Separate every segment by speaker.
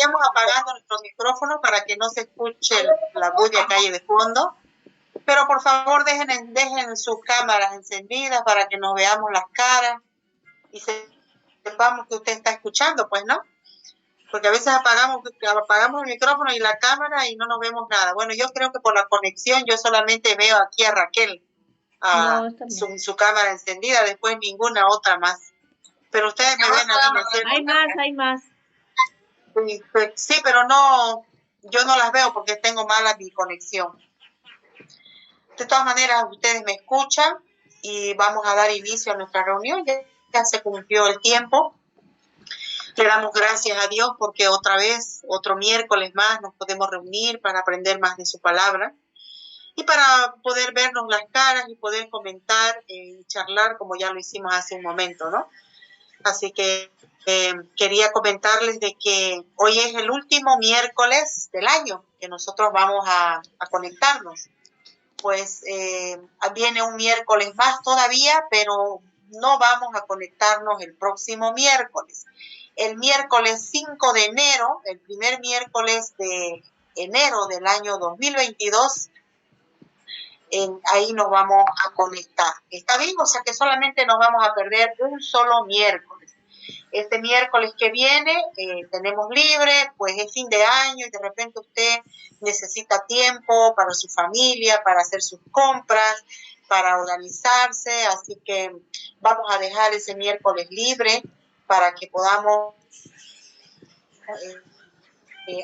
Speaker 1: vayamos apagando nuestros micrófonos para que no se escuche la bulla que hay de fondo. Pero por favor dejen sus cámaras encendidas para que nos veamos las caras y sepamos que usted está escuchando, pues, ¿no? Porque a veces apagamos el micrófono y la cámara y no nos vemos nada. Bueno, yo creo que por la conexión yo solamente veo aquí a Raquel, su cámara encendida, después ninguna otra más. Pero ustedes me ven a mí, ¿no es cierto?
Speaker 2: Hay más.
Speaker 1: Sí, pero no, yo no las veo porque tengo mala mi conexión. De todas maneras, ustedes me escuchan y vamos a dar inicio a nuestra reunión. Ya se cumplió el tiempo. Le damos gracias a Dios porque otra vez, otro miércoles más, nos podemos reunir para aprender más de su palabra y para poder vernos las caras y poder comentar y charlar como ya lo hicimos hace un momento, ¿no? Así que quería comentarles de que hoy es el último miércoles del año que nosotros vamos a conectarnos. Pues viene un miércoles más todavía, pero no vamos a conectarnos el próximo miércoles. El miércoles 5 de enero, el primer miércoles de enero del año 2022, ahí nos vamos a conectar. ¿Está bien? O sea que solamente nos vamos a perder un solo miércoles. Este miércoles que viene tenemos libre, pues es fin de año y de repente usted necesita tiempo para su familia, para hacer sus compras, para organizarse, así que vamos a dejar ese miércoles libre para que podamos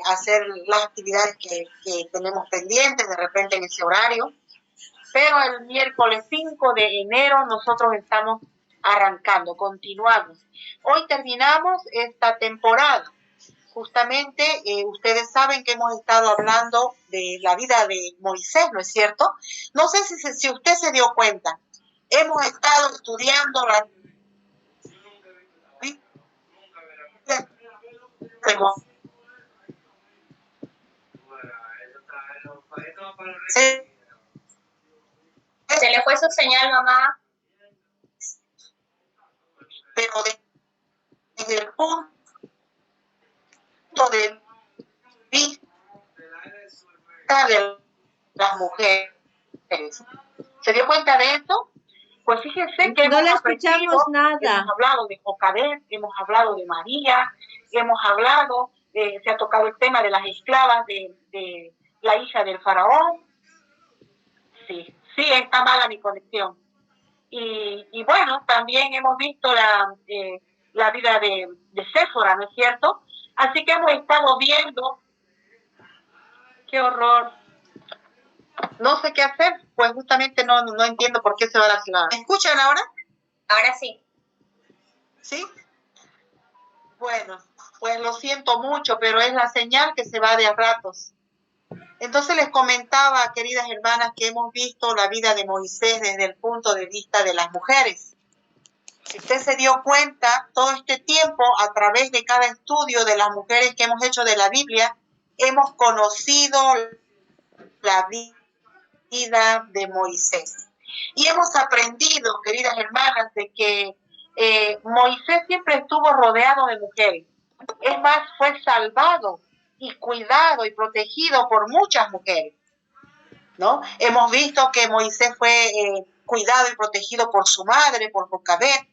Speaker 1: hacer las actividades que tenemos pendientes de repente en ese horario. Pero el miércoles 5 de enero nosotros estamos arrancando, continuamos. Hoy terminamos esta temporada. Justamente ustedes saben que hemos estado hablando de la vida de Moisés, ¿no es cierto? No sé si usted se dio cuenta. Hemos estado estudiando la
Speaker 3: Se le fue su señal, mamá.
Speaker 1: Pero desde el punto de vista de las mujeres. ¿Se dio cuenta de esto? Pues fíjense que
Speaker 2: no le escuchamos nada.
Speaker 1: Hemos hablado de Jocabed, hemos hablado de María, hemos hablado, se ha tocado el tema de las esclavas de la hija del faraón. Sí, está mala mi conexión. Y bueno, también hemos visto la vida de Séfora, ¿no es cierto? Así que hemos estado viendo. ¡Qué horror! No sé qué hacer, pues justamente no entiendo por qué se va la ciudad. ¿Me escuchan ahora?
Speaker 3: Ahora sí.
Speaker 1: ¿Sí? Bueno, pues lo siento mucho, pero es la señal que se va de a ratos. Entonces les comentaba, queridas hermanas, que hemos visto la vida de Moisés desde el punto de vista de las mujeres. Si usted se dio cuenta, todo este tiempo, a través de cada estudio de las mujeres que hemos hecho de la Biblia, hemos conocido la vida de Moisés. Y hemos aprendido, queridas hermanas, de que Moisés siempre estuvo rodeado de mujeres. Es más, fue salvado y cuidado y protegido por muchas mujeres, ¿no? Hemos visto que Moisés fue cuidado y protegido por su madre, por Jocabed.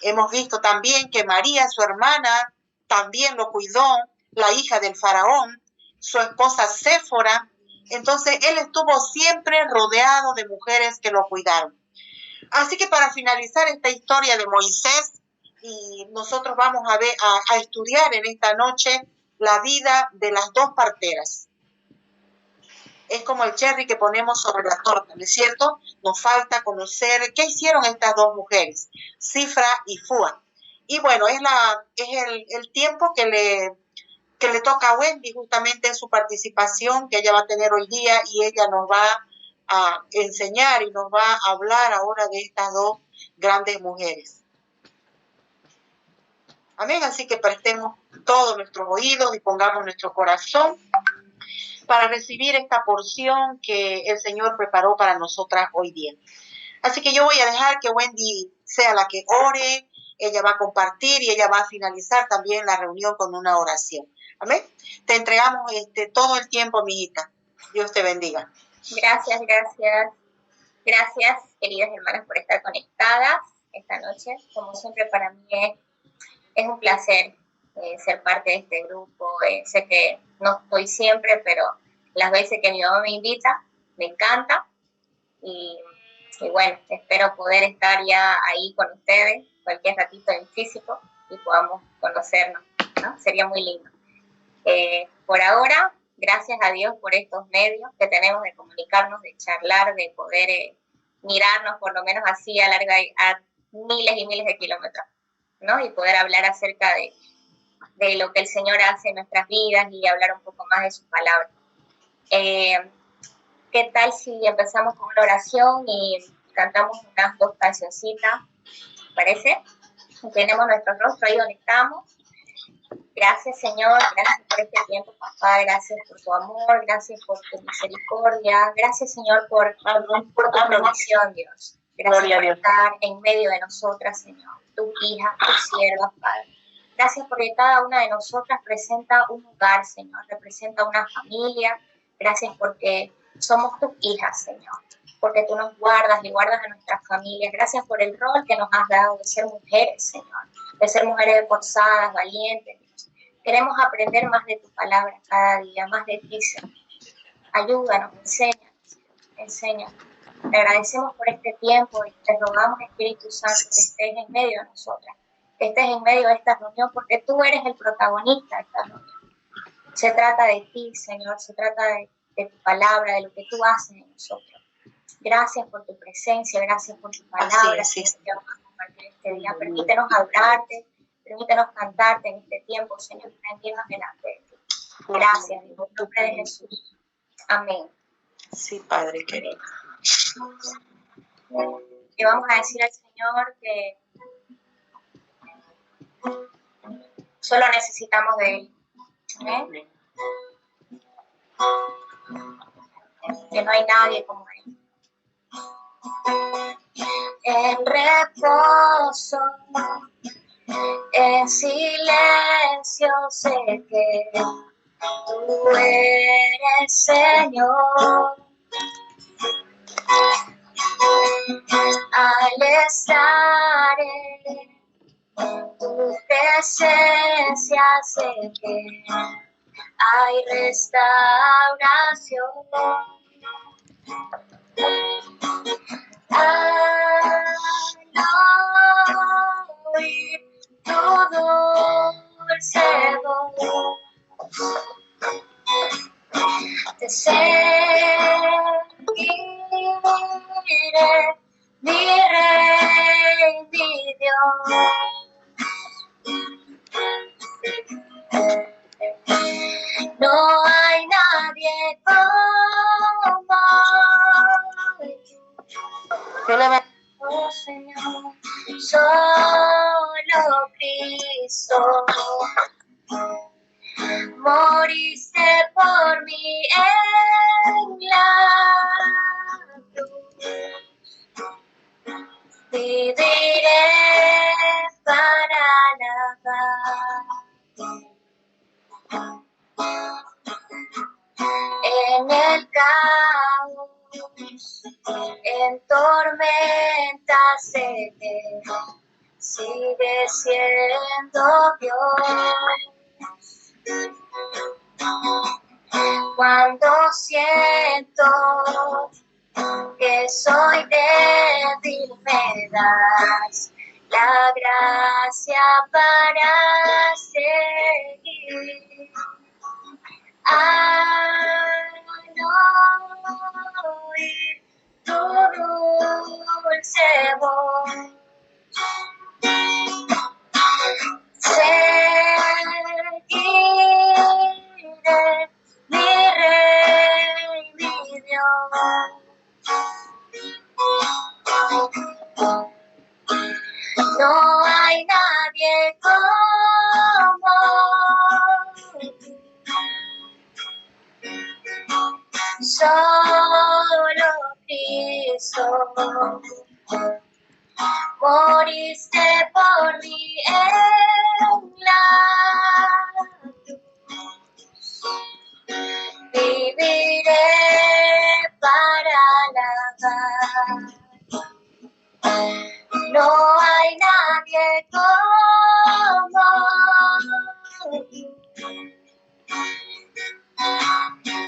Speaker 1: Hemos visto también que María, su hermana, también lo cuidó, la hija del faraón, su esposa Séfora. Entonces, él estuvo siempre rodeado de mujeres que lo cuidaron. Así que para finalizar esta historia de Moisés, y nosotros vamos a estudiar en esta noche la vida de las dos parteras. Es como el cherry que ponemos sobre la torta, ¿no es cierto? Nos falta conocer qué hicieron estas dos mujeres, Cifra y Fua. Y bueno, es el tiempo que le toca a Wendy, justamente su participación que ella va a tener hoy día, y ella nos va a enseñar y nos va a hablar ahora de estas dos grandes mujeres. Amén, así que prestemos todos nuestros oídos y pongamos nuestro corazón para recibir esta porción que el Señor preparó para nosotras hoy día. Así que yo voy a dejar que Wendy sea la que ore, ella va a compartir y ella va a finalizar también la reunión con una oración. Amén. te entregamos todo el tiempo, mijita. Dios te bendiga.
Speaker 3: Gracias, gracias. Gracias, queridas hermanas, por estar conectadas esta noche. Como siempre, para mí es un placer ser parte de este grupo. Sé que no estoy siempre, pero las veces que mi mamá me invita, me encanta. Y bueno, espero poder estar ya ahí con ustedes, cualquier ratito en físico, y podamos conocernos, ¿no? Sería muy lindo. Por ahora, gracias a Dios por estos medios que tenemos de comunicarnos, de charlar, de poder mirarnos por lo menos así a miles y miles de kilómetros, ¿no? Y poder hablar acerca de lo que el Señor hace en nuestras vidas y hablar un poco más de sus palabras. ¿Qué tal si empezamos con una oración y cantamos unas 2 cancioncitas? ¿Parece? Tenemos nuestro rostro ahí donde estamos. Gracias, Señor, gracias por este tiempo, papá, gracias por tu amor, gracias por tu misericordia, gracias, Señor, por tu provisión, Dios. Gracias por estar en medio de nosotras, Señor, tu hija, tu sierva, Padre. Gracias porque cada una de nosotras presenta un hogar, Señor, representa una familia. Gracias porque somos tus hijas, Señor, porque tú nos guardas y guardas a nuestras familias. Gracias por el rol que nos has dado de ser mujeres, Señor, de ser mujeres esforzadas, valientes. Queremos aprender más de tu palabra cada día, más de ti, Señor. Ayúdanos, enséñanos. Te agradecemos por este tiempo y te rogamos, Espíritu Santo, que estés en medio de nosotras, que estés en medio de esta reunión, porque tú eres el protagonista de esta reunión. Se trata de ti, Señor, se trata de tu palabra, de lo que tú haces en nosotros. Gracias por tu presencia, gracias por tu palabra, Señor, que vamos a compartir este día. Permítenos adorarte, permítenos cantarte en este tiempo, Señor, rendirnos delante de ti. Gracias, en el nombre de Jesús. Amén.
Speaker 1: Sí, Padre querido.
Speaker 3: Le vamos a decir al Señor que solo necesitamos de Él. ¿Eh? Que no hay nadie como Él. En reposo, en silencio sé que tú eres Señor. Al estar en tu presencia sé que hay restauración. Al oír tu dulce voz, te seguiré, mi Rey, mi Dios. No hay nadie como tú. Oh, Señor, solo Cristo. Moriste por mí en la cruz. Viviré para alabar. En el caos, en tormenta sé que sigue siendo Dios. Cuando siento que soy débil, me das la gracia para seguir. Al oír tu dulce voz, seguiré, mi Rey, mi Dios. No hay nadie como tú. Solo Cristo. Moriste por mí en la cruz.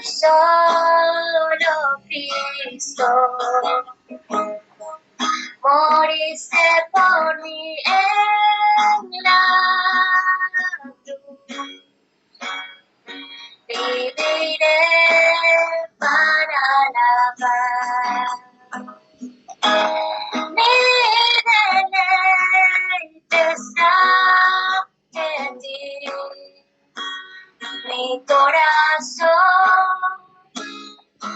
Speaker 3: Solo Cristo, moriste por mí en la cruz. Viviré para alabar. Mi deleite está en ti. Mi corazón,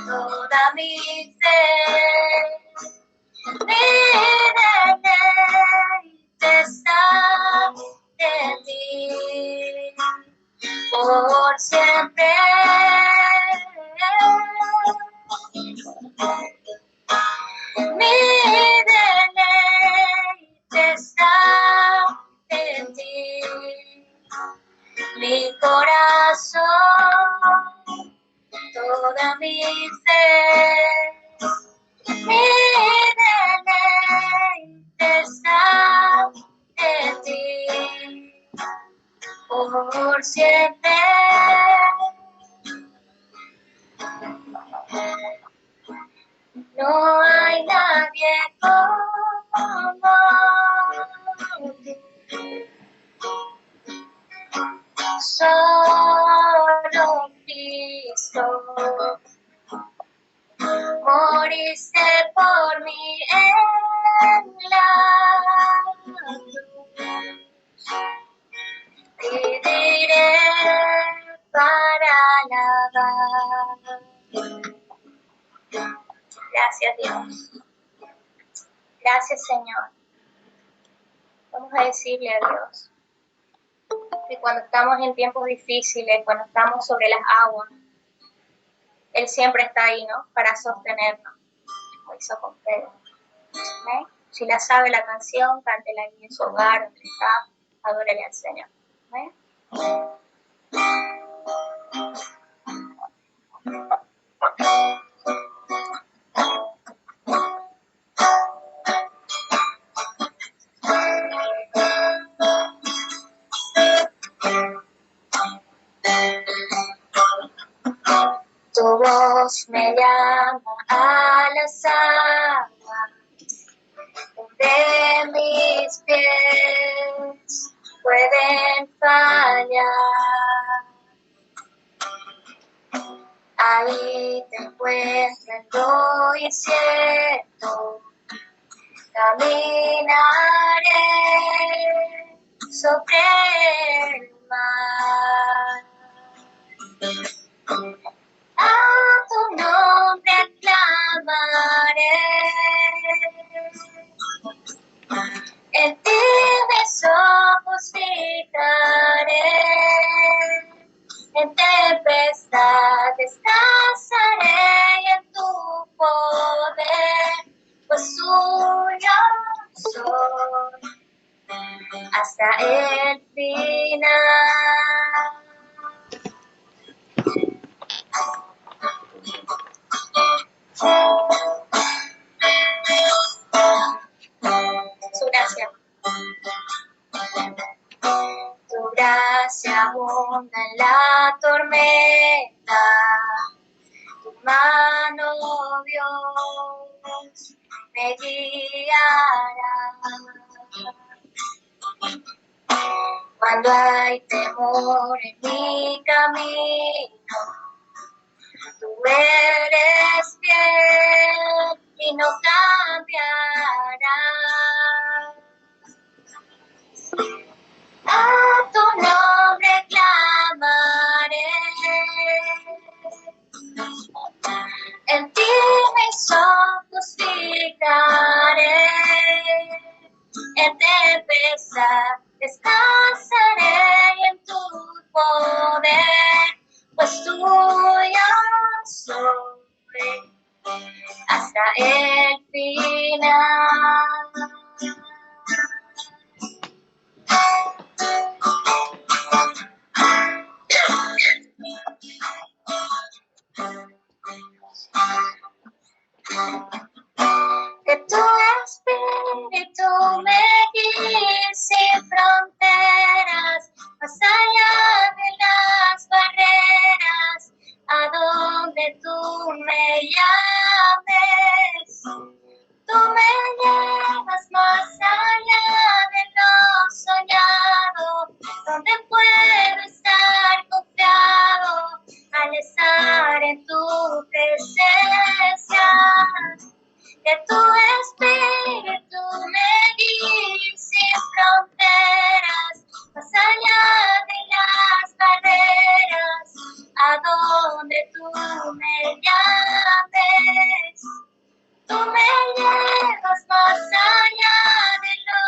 Speaker 3: toda mi fe, mi deleite está en ti, por siempre. Mi deleite está en ti. Mi corazón, toda mi fe, mi deleite está en ti, por siempre. No hay nadie como tú. Solo Cristo, moriste por mí en la cruz. Viviré para alabar. Gracias, Dios. Gracias, Señor. Vamos a decirle a Dios que cuando estamos en tiempos difíciles, cuando estamos sobre las aguas, Él siempre está ahí, ¿no? Para sostenernos, como hizo con Pedro. ¿Eh? Si la sabe la canción, cántela ahí en su hogar, donde está, adórele al Señor. ¿Eh? Tu voz me llama a las aguas, de mis pies pueden fallar. Ahí te encuentro en lo incierto, caminaré sobre el mar. A tu nombre clamaré, en ti mis ojos fijaré, en tempestad descansaré y en tu poder, pues tuyo soy hasta el final. Su gracia. Tu gracia abunda en la tormenta, tu mano, Dios, me guiará. Cuando hay temor en mi camino, tú eres fiel y no cambiarás. A tu nombre clamaré, en ti mis ojos fijaré, en tempestad descansaré y en tu poder, pues tuyo soy hasta el final. Que tu espíritu me guíe sin fronteras, más allá de las barreras, a donde llames. Tú me llevas más allá de lo soñado, donde puedo estar confiado al estar en tu presencia. Que tu espíritu me guíe sin fronteras, más allá de las barreras, a donde tú me llames. Tú me llevas más allá de lo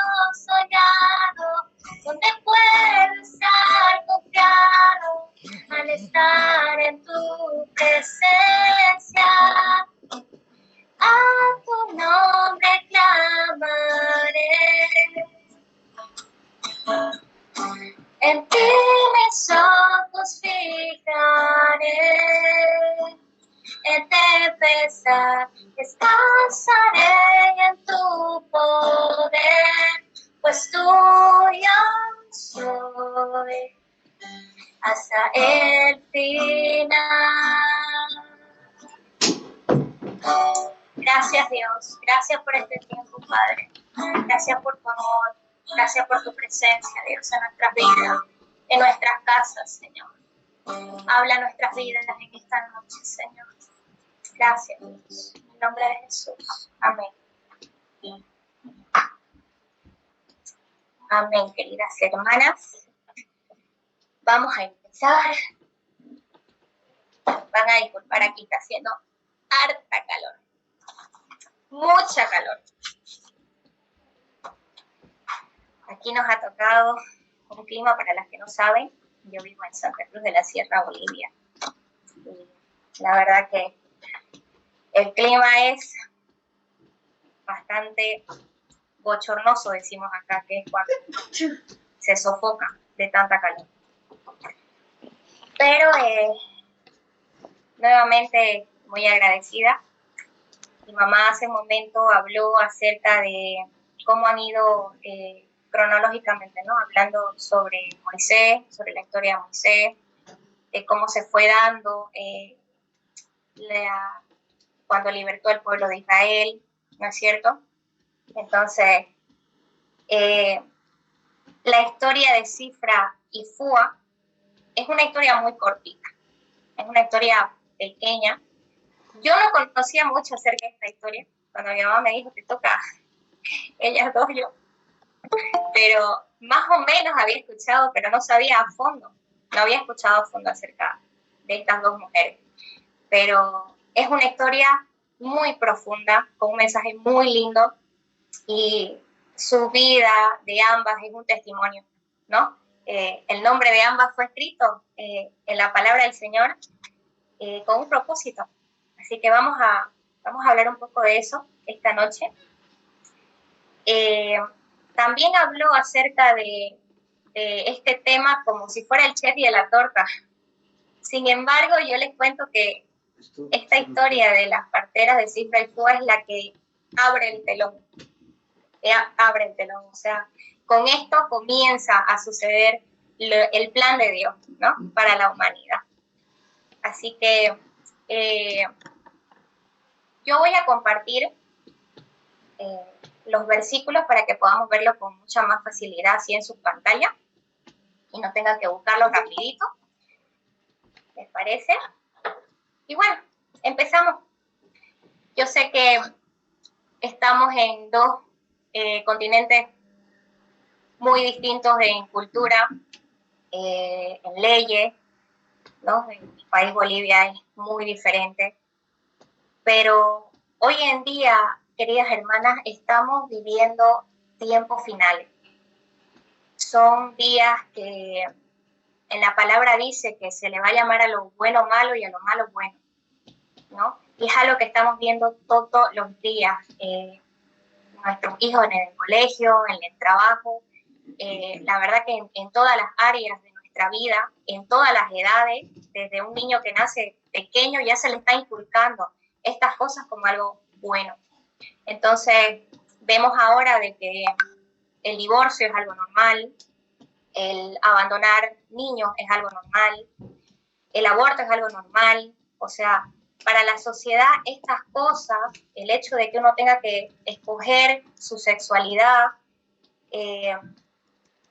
Speaker 3: soñado, donde puedo estar confiado al estar en tu presencia. A tu nombre clamaré, en ti mis ojos fijaré, en tempestad descansaré en tu poder, pues tuyo soy hasta el final. Gracias Dios, gracias por este tiempo, Padre. Gracias por tu amor, gracias por tu presencia, Dios, en nuestras vidas, en nuestras casas, Señor. Habla nuestras vidas en esta noche, Señor. Gracias, Dios. En el nombre de Jesús. Amén. Amén, queridas hermanas. Vamos a empezar. Van a disculpar, aquí está haciendo harta calor. Mucha calor. Aquí nos ha tocado un clima, para las que no saben, yo vivo en Santa Cruz de la Sierra, Bolivia. Y la verdad que el clima es bastante bochornoso, decimos acá, que es cuando se sofoca de tanta calor. Pero nuevamente muy agradecida. Mi mamá hace un momento habló acerca de cómo han ido cronológicamente, ¿no? Hablando sobre Moisés, sobre la historia de Moisés, de cómo se fue dando cuando libertó al pueblo de Israel, ¿no es cierto? Entonces, la historia de Sifra y Fúa es una historia muy cortita, es una historia pequeña. Yo no conocía mucho acerca de esta historia. Cuando mi mamá me dijo que toca ellas dos, yo, pero más o menos había escuchado, pero no sabía a fondo, no había escuchado a fondo acerca de estas dos mujeres. Pero es una historia muy profunda, con un mensaje muy lindo, y su vida de ambas es un testimonio, ¿no? El nombre de ambas fue escrito en la palabra del Señor con un propósito. Así que vamos a hablar un poco de eso esta noche. También habló acerca de este tema como si fuera el cherry de la torta. Sin embargo, yo les cuento que esta historia de las parteras de Sifra y Fúa es la que abre el telón. Abre el telón, o sea, con esto comienza a suceder el plan de Dios, ¿no? Para la humanidad. Así que yo voy a compartir los versículos para que podamos verlo con mucha más facilidad así en sus pantallas y no tengan que buscarlo rapidito. ¿Les parece? Y bueno, empezamos. Yo sé que estamos en dos continentes muy distintos en cultura, en leyes, ¿no? En mi país, Bolivia, es muy diferente. Pero hoy en día, queridas hermanas, estamos viviendo tiempos finales. Son días que en la palabra dice que se le va a llamar a lo bueno malo y a lo malo bueno, ¿no? Y es algo que estamos viendo todos los días. Nuestros hijos en el colegio, en el trabajo, la verdad que en todas las áreas de nuestra vida, en todas las edades, desde un niño que nace pequeño ya se le está inculcando estas cosas como algo bueno. Entonces, vemos ahora de que el divorcio es algo normal, el abandonar niños es algo normal, el aborto es algo normal, o sea, para la sociedad estas cosas, el hecho de que uno tenga que escoger su sexualidad,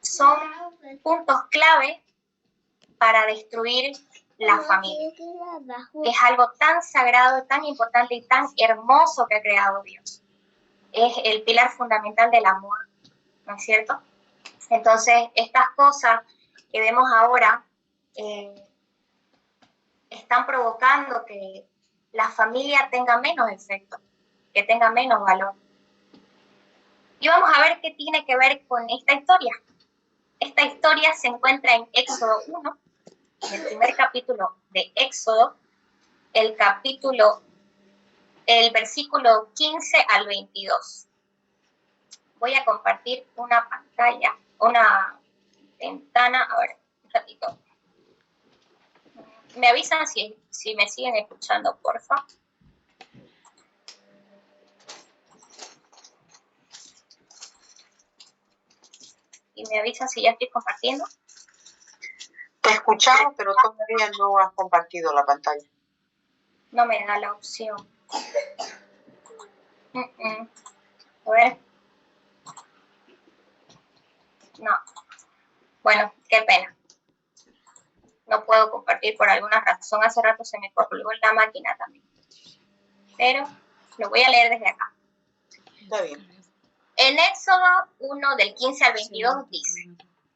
Speaker 3: son puntos clave para destruir la familia, que es algo tan sagrado, tan importante y tan hermoso que ha creado Dios. Es el pilar fundamental del amor, ¿no es cierto? Entonces, estas cosas que vemos ahora están provocando que la familia tenga menos efecto, que tenga menos valor. Y vamos a ver qué tiene que ver con esta historia. Esta historia se encuentra en Éxodo 1, en el primer capítulo de Éxodo, el versículo 15 al 22. Voy a compartir una pantalla, una ventana, a ver, un ratito. Me avisan si me siguen escuchando, porfa. Y me avisan si ya estoy compartiendo.
Speaker 1: Te escuchamos, pero todavía no has compartido la pantalla.
Speaker 3: No me da la opción. A ver. No. Bueno, qué pena. No puedo compartir por alguna razón. Hace rato se me colgó la máquina también. Pero lo voy a leer desde acá.
Speaker 1: Está bien.
Speaker 3: En Éxodo 1, del 15 al 22 dice: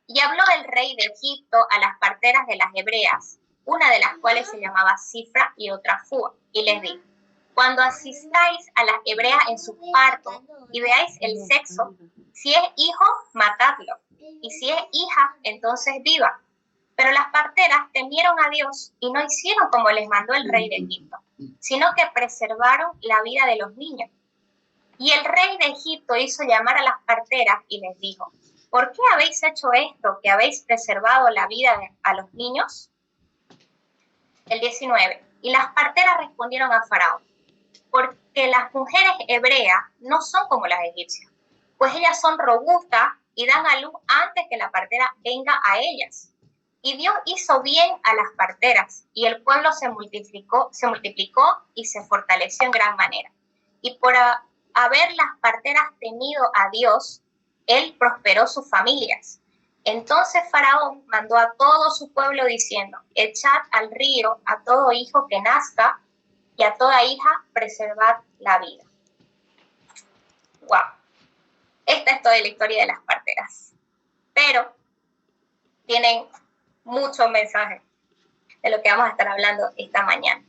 Speaker 3: Y habló el rey de Egipto a las parteras de las hebreas, una de las cuales se llamaba Cifra y otra Fua, y les dijo: Cuando asistáis a las hebreas en su parto y veáis el sexo, si es hijo, matadlo, y si es hija, entonces viva. Pero las parteras temieron a Dios y no hicieron como les mandó el rey de Egipto, sino que preservaron la vida de los niños. Y el rey de Egipto hizo llamar a las parteras y les dijo: ¿Por qué habéis hecho esto, que habéis preservado la vida a los niños? El 19. Y las parteras respondieron a Faraón: porque las mujeres hebreas no son como las egipcias, pues ellas son robustas y dan a luz antes que la partera venga a ellas. Y Dios hizo bien a las parteras, y el pueblo se multiplicó y se fortaleció en gran manera. Y por haber las parteras temido a Dios, Él prosperó sus familias. Entonces Faraón mandó a todo su pueblo diciendo: echad al río a todo hijo que nazca, y a toda hija preservad la vida. ¡Wow! Esta es toda la historia de las parteras. Pero tienen muchos mensajes de lo que vamos a estar hablando esta mañana.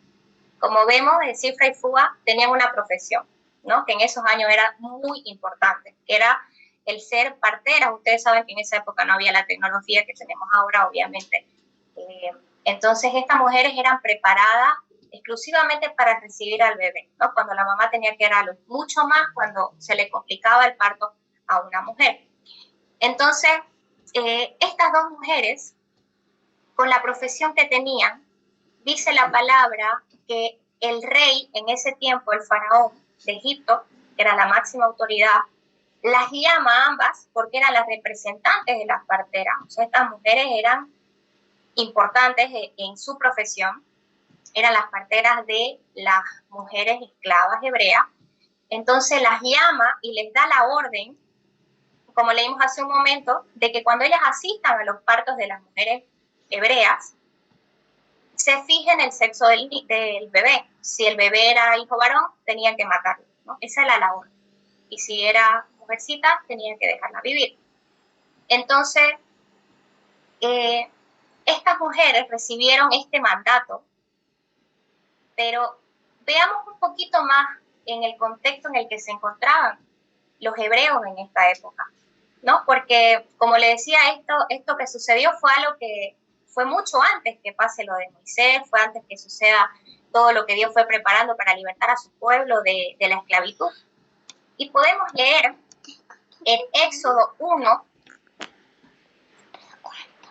Speaker 3: Como vemos, Cifra y Fua tenían una profesión, ¿no? Que en esos años era muy importante, que era el ser parteras. Ustedes saben que en esa época no había la tecnología que tenemos ahora, obviamente. Entonces, estas mujeres eran preparadas exclusivamente para recibir al bebé, ¿no? Cuando la mamá tenía que dar a luz, mucho más cuando se le complicaba el parto a una mujer. Entonces, estas dos mujeres, con la profesión que tenían, dice la palabra que el rey en ese tiempo, el faraón de Egipto, que era la máxima autoridad, las llama a ambas porque eran las representantes de las parteras. O sea, estas mujeres eran importantes en su profesión, eran las parteras de las mujeres esclavas hebreas. Entonces las llama y les da la orden, como leímos hace un momento, de que cuando ellas asistan a los partos de las mujeres hebreas, se fijen el sexo del bebé. Si el bebé era hijo varón, tenían que matarlo, ¿no? Esa era la orden. Y si era mujercita, tenían que dejarla vivir. Entonces, estas mujeres recibieron este mandato, pero veamos un poquito más en el contexto en el que se encontraban los hebreos en esta época, ¿no? Porque, como le decía, esto que sucedió fue algo que fue mucho antes que pase lo de Moisés, fue antes que suceda todo lo que Dios fue preparando para libertar a su pueblo de la esclavitud. Y podemos leer en Éxodo 1,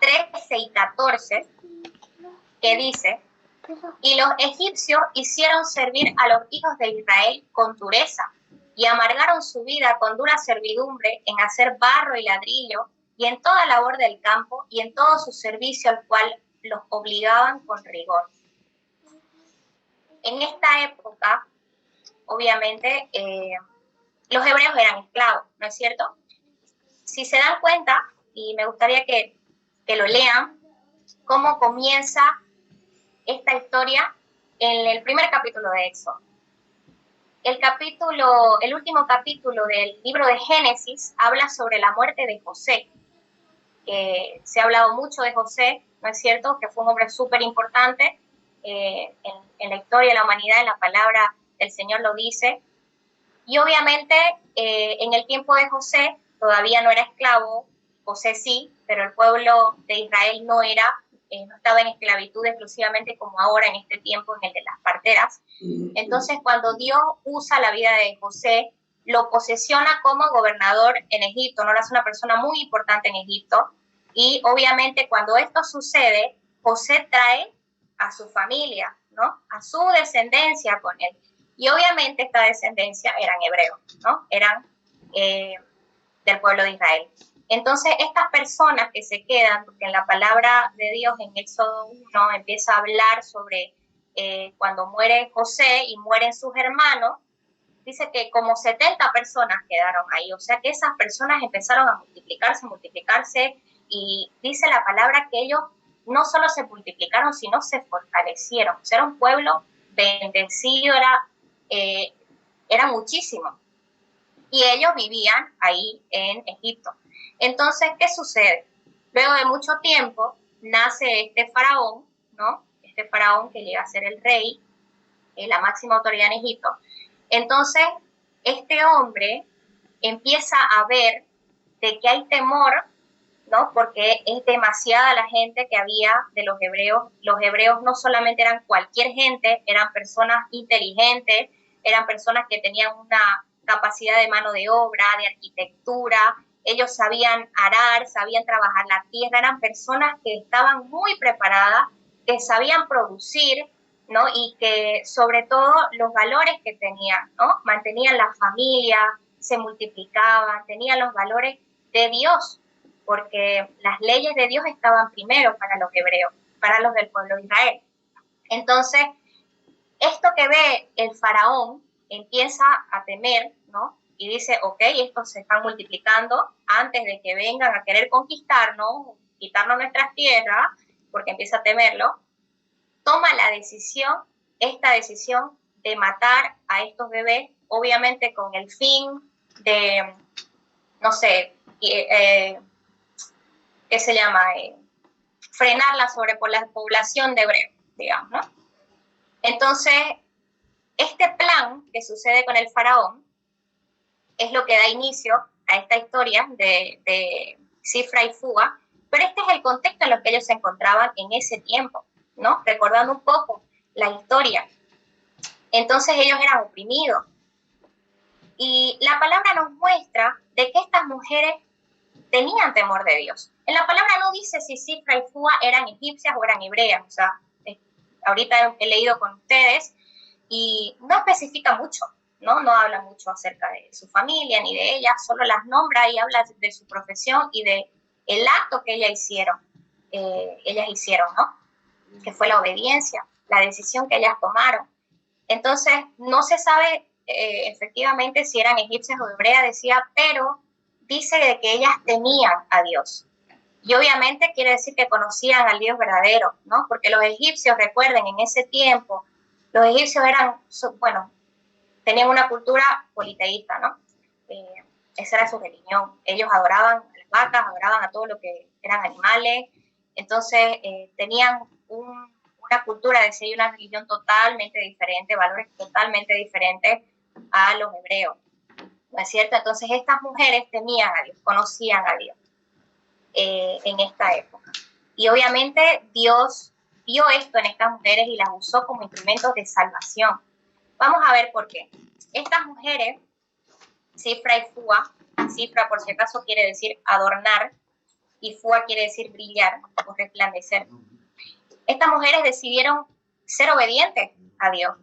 Speaker 3: 13 y 14, que dice: y los egipcios hicieron servir a los hijos de Israel con dureza, y amargaron su vida con dura servidumbre en hacer barro y ladrillo, y en toda labor del campo, y en todo su servicio al cual los obligaban con rigor. En esta época, obviamente, los hebreos eran esclavos, ¿no es cierto? Si se dan cuenta, y me gustaría que lo lean, cómo comienza esta historia en el primer capítulo de Éxodo. El último capítulo del libro de Génesis habla sobre la muerte de José. Se ha hablado mucho de José, ¿no es cierto? Que fue un hombre súper importante en la historia de la humanidad, en la palabra del Señor lo dice. Y obviamente en el tiempo de José todavía no era esclavo, José sí, pero el pueblo de Israel no estaba en esclavitud exclusivamente como ahora en este tiempo en el de las parteras. Entonces cuando Dios usa la vida de José, lo posesiona como gobernador en Egipto, no era una persona muy importante en Egipto, y obviamente cuando esto sucede, José trae a su familia, ¿no? A su descendencia con él. Y obviamente esta descendencia eran hebreos, ¿no? Eran del pueblo de Israel. Entonces, estas personas que se quedan, porque en la palabra de Dios en Éxodo 1 empieza a hablar sobre cuando muere José y mueren sus hermanos, dice que como 70 personas quedaron ahí, o sea que esas personas empezaron a multiplicarse, y dice la palabra que ellos no solo se multiplicaron, sino se fortalecieron. O sea, era un pueblo bendecido, era muchísimo. Y ellos vivían ahí en Egipto. Entonces, ¿qué sucede? Luego de mucho tiempo, nace este faraón, ¿no? Este faraón que llega a ser el rey, la máxima autoridad en Egipto. Entonces, este hombre empieza a ver de que hay temor, ¿no? Porque es demasiada la gente que había de los hebreos. Los hebreos no solamente eran cualquier gente, eran personas inteligentes, eran personas que tenían una capacidad de mano de obra, de arquitectura, ellos sabían arar, sabían trabajar la tierra, eran personas que estaban muy preparadas, que sabían producir, ¿no? Y que sobre todo los valores que tenían, ¿no? Mantenían la familia, se multiplicaban, tenían los valores de Dios, porque las leyes de Dios estaban primero para los hebreos, para los del pueblo de Israel. Entonces, esto que ve el faraón empieza a temer, ¿no? Y dice, ok, estos se están multiplicando antes de que vengan a querer conquistarnos, quitarnos nuestras tierras, porque empieza a temerlo. Toma esta decisión de matar a estos bebés, obviamente con el fin de, no sé, ¿qué se llama? Frenar la sobrepoblación de hebreos, digamos, ¿no? Entonces, este plan que sucede con el faraón es lo que da inicio a esta historia de Cifra y Fuga, pero este es el contexto en el que ellos se encontraban en ese tiempo, ¿no? Recordando un poco la historia. Entonces ellos eran oprimidos. Y la palabra nos muestra de que estas mujeres tenían temor de Dios. En la palabra no dice si Cifra y Fuga eran egipcias o eran hebreas, o sea, ahorita he leído con ustedes y no especifica mucho, ¿no? No habla mucho acerca de su familia ni de ellas, solo las nombra y habla de su profesión y de el acto que ellas hicieron, ¿no? Que fue la obediencia, la decisión que ellas tomaron. Entonces, no se sabe efectivamente si eran egipcias o hebreas, decía, pero dice de que ellas temían a Dios. Y obviamente quiere decir que conocían al Dios verdadero, ¿no? Porque los egipcios, recuerden, en ese tiempo, los egipcios tenían una cultura politeísta, ¿no? Esa era su religión. Ellos adoraban a las vacas, adoraban a todo lo que eran animales. Entonces, tenían una cultura de ser una religión totalmente diferente, valores totalmente diferentes a los hebreos, ¿no es cierto? Entonces, estas mujeres temían a Dios, conocían a Dios en esta época. Y obviamente Dios vio esto en estas mujeres y las usó como instrumentos de salvación. Vamos a ver por qué. Estas mujeres, Cifra y Fuga, Cifra por si acaso quiere decir adornar y Fuga quiere decir brillar o resplandecer. Estas mujeres decidieron ser obedientes a Dios,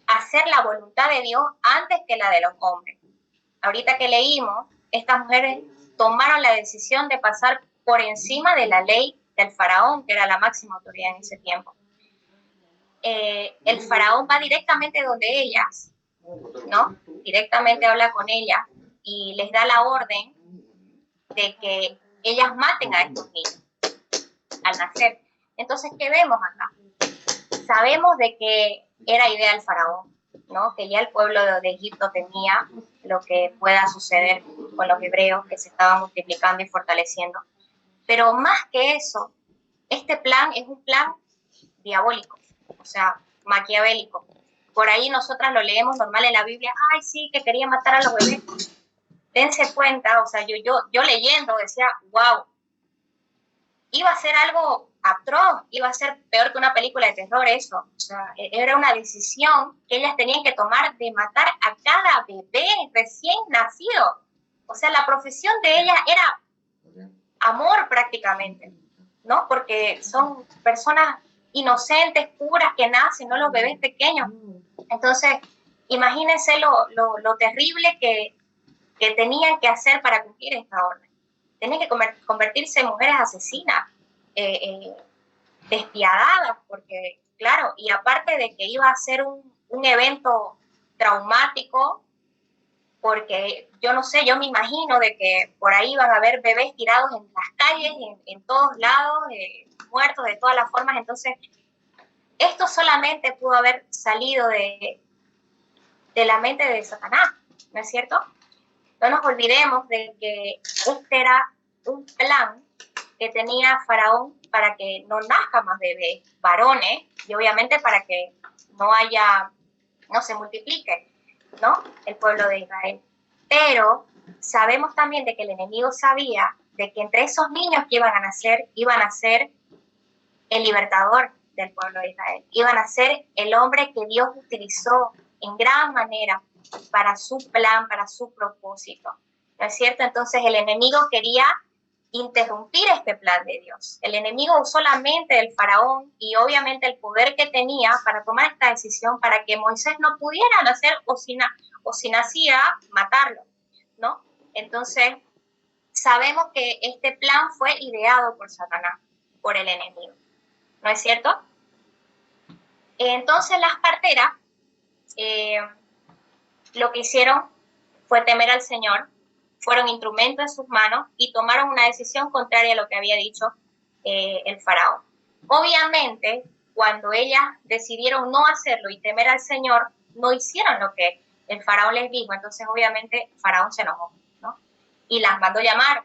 Speaker 3: hacer la voluntad de Dios antes que la de los hombres. Ahorita que leímos, estas mujeres tomaron la decisión de pasar por encima de la ley del faraón, que era la máxima autoridad en ese tiempo. el faraón va directamente donde ellas, ¿no? Directamente habla con ellas y les da la orden de que ellas maten a estos niños al nacer. Entonces, ¿qué vemos acá? Sabemos de que era idea del faraón, ¿no? Que ya el pueblo de Egipto temía lo que pueda suceder con los hebreos que se estaban multiplicando y fortaleciendo. Pero más que eso, este plan es un plan diabólico, o sea, maquiavélico. Por ahí nosotras lo leemos normal en la Biblia, ay, sí, que quería matar a los bebés. Dense cuenta, o sea, yo leyendo decía, wow, iba a ser algo atroz, iba a ser peor que una película de terror eso. O sea, era una decisión que ellas tenían que tomar de matar a cada bebé recién nacido. O sea, la profesión de ellas era amor prácticamente, ¿no? Porque son personas inocentes, puras, que nacen, ¿no? Los bebés pequeños. Entonces, imagínense lo terrible que tenían que hacer para cumplir esta orden. Tenían que convertirse en mujeres asesinas, despiadadas, porque, claro, y aparte de que iba a ser un evento traumático, porque yo no sé, yo me imagino de que por ahí van a haber bebés tirados en las calles, en todos lados, muertos de todas las formas. Entonces, esto solamente pudo haber salido de la mente de Satanás, ¿no es cierto? No nos olvidemos de que este era un plan que tenía Faraón para que no nazcan más bebés varones y obviamente para que no se multiplique, ¿no? El pueblo de Israel. Pero sabemos también de que el enemigo sabía de que entre esos niños que iban a nacer el libertador del pueblo de Israel. Iban a ser el hombre que Dios utilizó en gran manera para su plan, para su propósito. ¿No es cierto? Entonces el enemigo quería interrumpir este plan de Dios. El enemigo usó la mente del faraón y obviamente el poder que tenía para tomar esta decisión para que Moisés no pudiera nacer o si nacía, matarlo, ¿no? Entonces sabemos que este plan fue ideado por Satanás, por el enemigo. ¿No es cierto? Entonces las parteras lo que hicieron fue temer al Señor, fueron instrumentos en sus manos y tomaron una decisión contraria a lo que había dicho el faraón. Obviamente, cuando ellas decidieron no hacerlo y temer al Señor, no hicieron lo que el faraón les dijo. Entonces, obviamente, el faraón se enojó, ¿no? Y las mandó llamar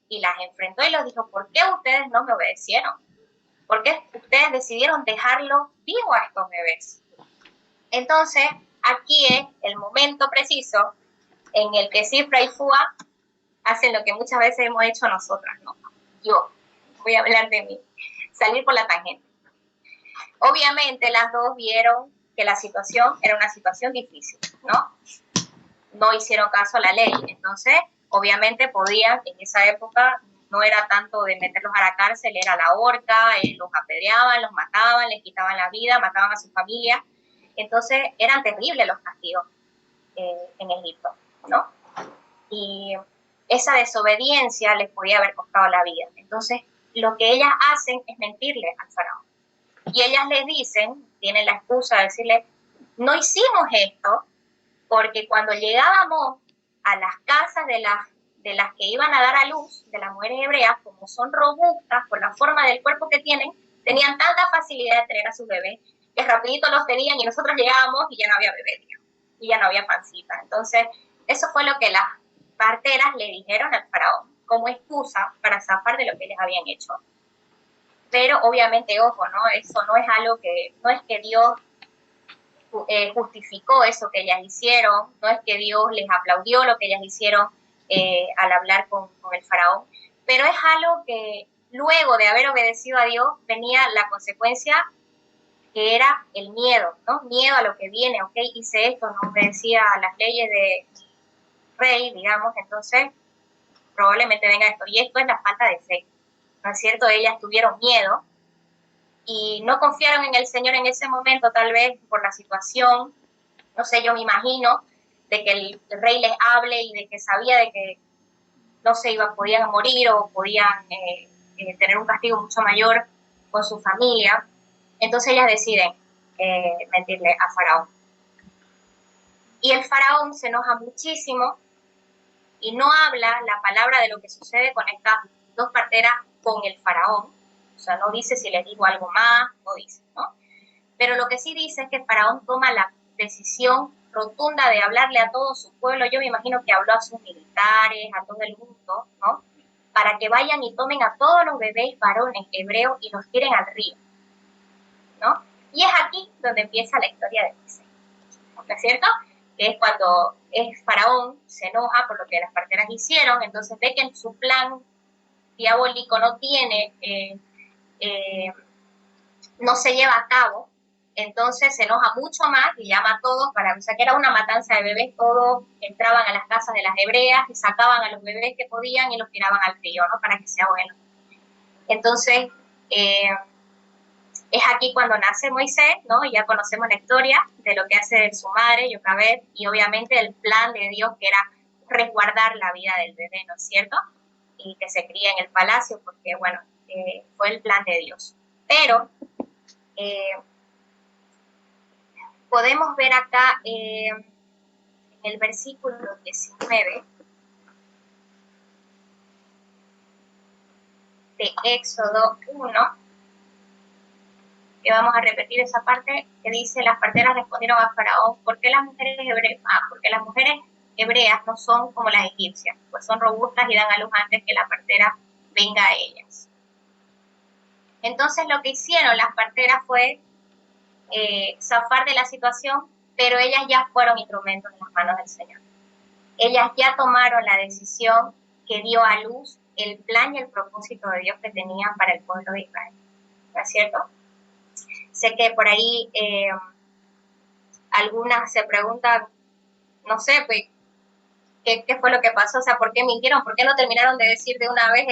Speaker 3: y las enfrentó y les dijo, ¿por qué ustedes no me obedecieron? ¿Por qué ustedes decidieron dejarlo vivo a estos bebés? Entonces, aquí es el momento preciso en el que Cifra y Fua hacen lo que muchas veces hemos hecho nosotras, ¿no? Yo voy a hablar de mí, salir por la tangente. Obviamente las dos vieron que la situación era una situación difícil, ¿no? No hicieron caso a la ley, entonces obviamente podían, en esa época no era tanto de meterlos a la cárcel, era la horca, los apedreaban, los mataban, les quitaban la vida, mataban a su familia. Entonces eran terribles los castigos en Egipto, ¿no? Y esa desobediencia les podía haber costado la vida. Entonces lo que ellas hacen es mentirle al faraón. Y ellas le dicen, tienen la excusa de decirle, no hicimos esto porque cuando llegábamos a las casas de las que iban a dar a luz, de las mujeres hebreas, como son robustas por la forma del cuerpo que tienen, tenían tanta facilidad de tener a sus bebés que rapidito los tenían y nosotros llegábamos y ya no había bebé, y ya no había pancita. Entonces, eso fue lo que las parteras le dijeron al faraón como excusa para zafar de lo que les habían hecho. Pero obviamente, ojo, ¿no? Eso no es algo que, no es que Dios justificó eso que ellas hicieron, no es que Dios les aplaudió lo que ellas hicieron al hablar con el faraón, pero es algo que luego de haber obedecido a Dios venía la consecuencia que era el miedo, ¿no? Miedo a lo que viene, ok, hice esto, no obedecía a las leyes de rey, digamos, entonces probablemente venga esto, y esto es la falta de fe, ¿no es cierto? Ellas tuvieron miedo y no confiaron en el Señor en ese momento, tal vez por la situación, no sé, yo me imagino, de que el rey les hable y de que sabía de que, no sé, podían morir o podían tener un castigo mucho mayor con su familia. Entonces ellas deciden mentirle a Faraón. Y el Faraón se enoja muchísimo y no habla la palabra de lo que sucede con estas dos parteras con el Faraón. O sea, no dice si les digo algo más, no dice, ¿no? Pero lo que sí dice es que Faraón toma la decisión rotunda de hablarle a todo su pueblo. Yo me imagino que habló a sus militares, a todo el mundo, ¿no? Para que vayan y tomen a todos los bebés varones hebreos y los tiren al río, ¿no? Y es aquí donde empieza la historia de Moisés, ¿no es cierto? Que es cuando Faraón se enoja por lo que las parteras hicieron, entonces ve que en su plan diabólico no se lleva a cabo, entonces se enoja mucho más y llama a todos o sea que era una matanza de bebés, todos entraban a las casas de las hebreas y sacaban a los bebés que podían y los tiraban al río, ¿no? Para que se ahoguen. Entonces, es aquí cuando nace Moisés, ¿no? Y ya conocemos la historia de lo que hace su madre, Jochebed, y obviamente el plan de Dios que era resguardar la vida del bebé, ¿no es cierto? Y que se cría en el palacio, porque, bueno, fue el plan de Dios. Pero podemos ver acá en el versículo 19 de Éxodo 1, que vamos a repetir esa parte que dice: las parteras respondieron a Faraón, ¿por qué las mujeres hebreas? Porque las mujeres hebreas no son como las egipcias, pues son robustas y dan a luz antes que la partera venga a ellas. Entonces lo que hicieron las parteras fue zafar de la situación, pero ellas ya fueron instrumentos en las manos del Señor. Ellas ya tomaron la decisión que dio a luz el plan y el propósito de Dios que tenían para el pueblo de Israel, ¿no es cierto? Sé que por ahí algunas se preguntan, no sé, pues, ¿qué fue lo que pasó? O sea, ¿por qué mintieron? ¿Por qué no terminaron de decir de una vez,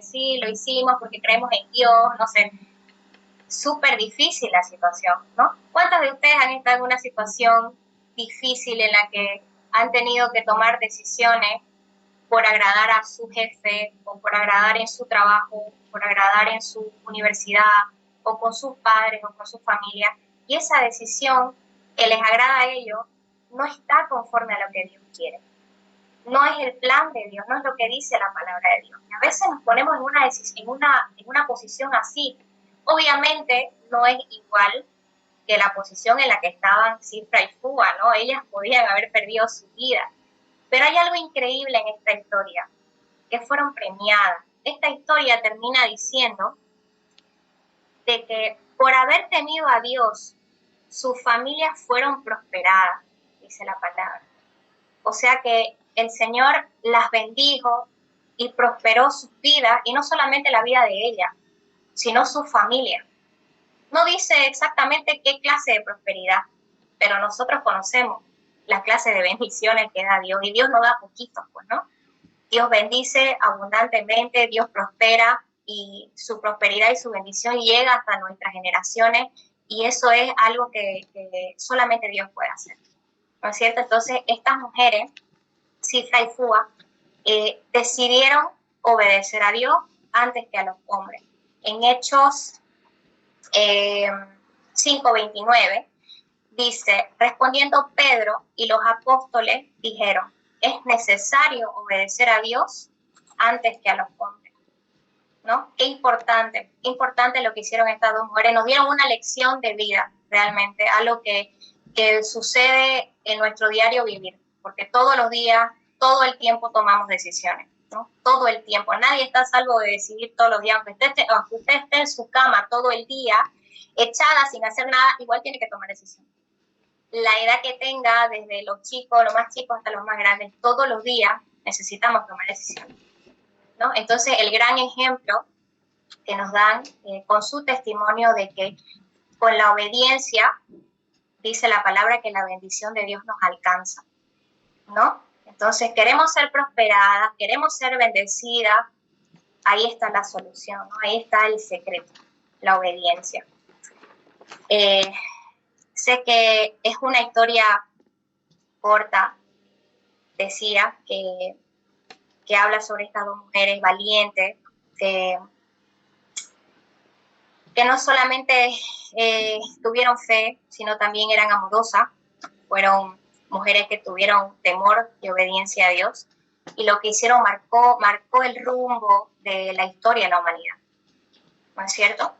Speaker 3: sí, lo hicimos porque creemos en Dios? No sé, súper difícil la situación, ¿no? ¿Cuántos de ustedes han estado en una situación difícil en la que han tenido que tomar decisiones por agradar a su jefe, o por agradar en su trabajo, por agradar en su universidad, o con sus padres, o con su familia, y esa decisión que les agrada a ellos no está conforme a lo que Dios quiere? No es el plan de Dios, no es lo que dice la palabra de Dios. Y a veces nos ponemos en una posición así. Obviamente no es igual que la posición en la que estaban Cifra y Fua, ¿no? Ellas podían haber perdido su vida. Pero hay algo increíble en esta historia, que fueron premiadas. Esta historia termina diciendo de que por haber temido a Dios, sus familias fueron prosperadas, dice la palabra. O sea que el Señor las bendijo y prosperó sus vidas, y no solamente la vida de ella, sino su familia. No dice exactamente qué clase de prosperidad, pero nosotros conocemos la clase de bendiciones que da Dios, y Dios no da poquitos, pues, ¿no? Dios bendice abundantemente, Dios prospera, y su prosperidad y su bendición llega hasta nuestras generaciones, y eso es algo que solamente Dios puede hacer, ¿no es cierto? Entonces, estas mujeres, Cifra y Fua, decidieron obedecer a Dios antes que a los hombres. En Hechos 5:29 dice: respondiendo Pedro y los apóstoles dijeron, es necesario obedecer a Dios antes que a los hombres, ¿no? Qué importante lo que hicieron estas dos mujeres. Nos dieron una lección de vida, realmente, algo que sucede en nuestro diario vivir, porque todos los días, todo el tiempo tomamos decisiones, ¿no? Todo el tiempo. Nadie está a salvo de decidir todos los días. Aunque usted esté en su cama todo el día, echada sin hacer nada, igual tiene que tomar decisiones. La edad que tenga, desde los chicos, los más chicos hasta los más grandes, todos los días necesitamos tomar decisiones, ¿no? Entonces, el gran ejemplo que nos dan con su testimonio de que con la obediencia, dice la palabra, que la bendición de Dios nos alcanza, ¿no? Entonces, queremos ser prosperadas, queremos ser bendecidas, ahí está la solución, ¿no? Ahí está el secreto, la obediencia. Sé que es una historia corta, decía, que habla sobre estas dos mujeres valientes, que que no solamente tuvieron fe, sino también eran amorosas, fueron mujeres que tuvieron temor y obediencia a Dios, y lo que hicieron marcó el rumbo de la historia de la humanidad, ¿no es cierto?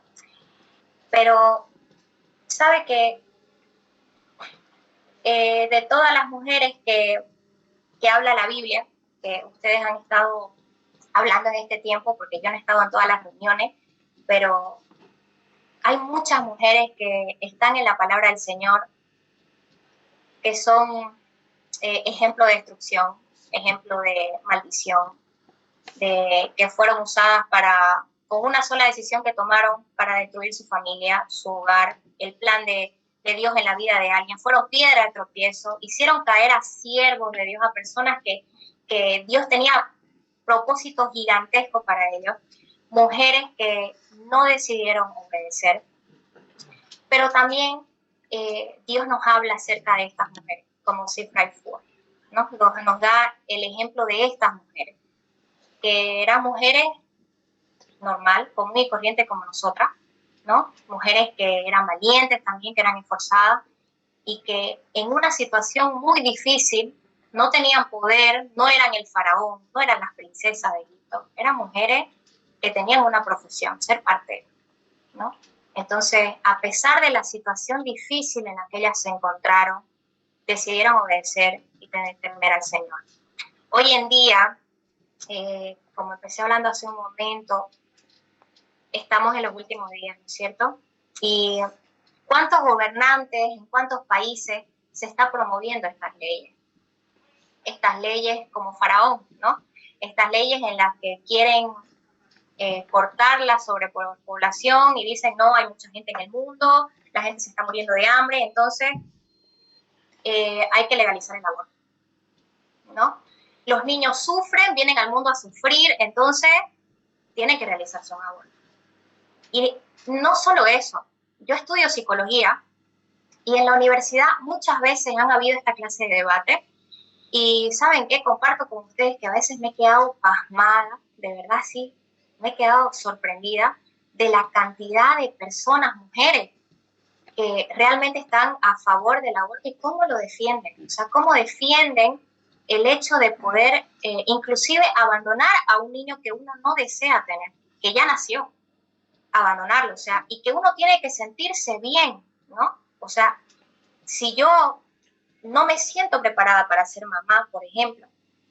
Speaker 3: Pero sabe que de todas las mujeres que habla la Biblia, que ustedes han estado hablando en este tiempo, porque yo no he estado en todas las reuniones, pero hay muchas mujeres que están en la palabra del Señor, que son ejemplo de destrucción, ejemplo de maldición, que fueron usadas con una sola decisión que tomaron para destruir su familia, su hogar, el plan de Dios en la vida de alguien, fueron piedra de tropiezo, hicieron caer a siervos de Dios, a personas que Dios tenía propósitos gigantescos para ellos, mujeres que no decidieron obedecer, pero también Dios nos habla acerca de estas mujeres, como Sifra y Fua, ¿no? Nos da el ejemplo de estas mujeres, que eran mujeres normal, común y corriente como nosotras, ¿no? Mujeres que eran valientes también, que eran esforzadas y que en una situación muy difícil no tenían poder, no eran el faraón, no eran las princesas de Egipto, eran mujeres que tenían una profesión, ser partera, ¿no? Entonces, a pesar de la situación difícil en la que ellas se encontraron, decidieron obedecer y temer al Señor. Hoy en día, como empecé hablando hace un momento, estamos en los últimos días, ¿no es cierto? Y ¿cuántos gobernantes, en cuántos países se está promoviendo estas leyes? Estas leyes como Faraón, ¿no? Estas leyes en las que quieren cortar la sobrepoblación y dicen, no, hay mucha gente en el mundo, la gente se está muriendo de hambre, entonces hay que legalizar el aborto, ¿no? Los niños sufren, vienen al mundo a sufrir, entonces tienen que realizarse un aborto. Y no solo eso, yo estudio psicología y en la universidad muchas veces han habido esta clase de debate y ¿saben qué? Comparto con ustedes que a veces me he quedado pasmada, de verdad sí, me he quedado sorprendida de la cantidad de personas, mujeres, que realmente están a favor del aborto y cómo lo defienden, o sea, cómo defienden el hecho de poder inclusive abandonar a un niño que uno no desea tener, que ya nació, abandonarlo, o sea, y que uno tiene que sentirse bien, ¿no? O sea, si yo no me siento preparada para ser mamá, por ejemplo,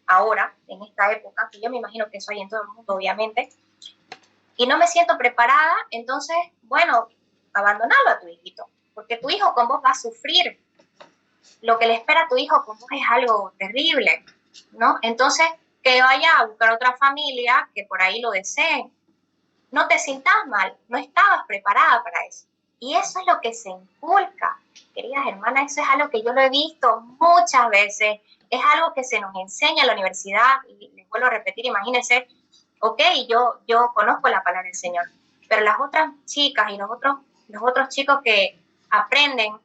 Speaker 3: ahora, en esta época, que yo me imagino que eso hay en todo el mundo, obviamente, y no me siento preparada, entonces, bueno, abandonarlo a tu hijito, porque tu hijo con vos va a sufrir. Lo que le espera a tu hijo con vos es algo terrible, ¿no? Entonces, que vaya a buscar otra familia que por ahí lo desee. No te sientas mal, no estabas preparada para eso. Y eso es lo que se inculca, queridas hermanas, eso es algo que yo lo he visto muchas veces, es algo que se nos enseña en la universidad, y les vuelvo a repetir, imagínense, ok, yo conozco la palabra del Señor, pero las otras chicas y los otros chicos que aprenden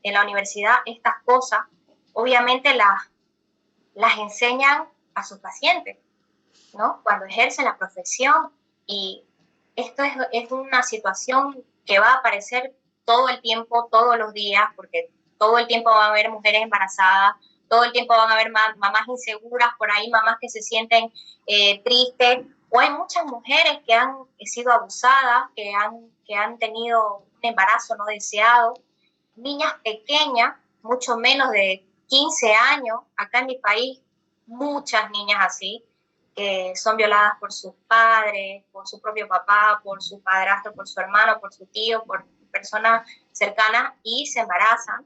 Speaker 3: en la universidad estas cosas, obviamente las enseñan a sus pacientes, ¿no? Cuando ejercen la profesión, y esto es una situación que va a aparecer todo el tiempo, todos los días, porque todo el tiempo van a haber mujeres embarazadas, todo el tiempo van a haber mamás inseguras por ahí, mamás que se sienten tristes, o hay muchas mujeres que han sido abusadas, que han tenido un embarazo no deseado, niñas pequeñas, mucho menos de 15 años, acá en mi país, muchas niñas así, que son violadas por sus padres, por su propio papá, por su padrastro, por su hermano, por su tío, por personas cercanas y se embarazan.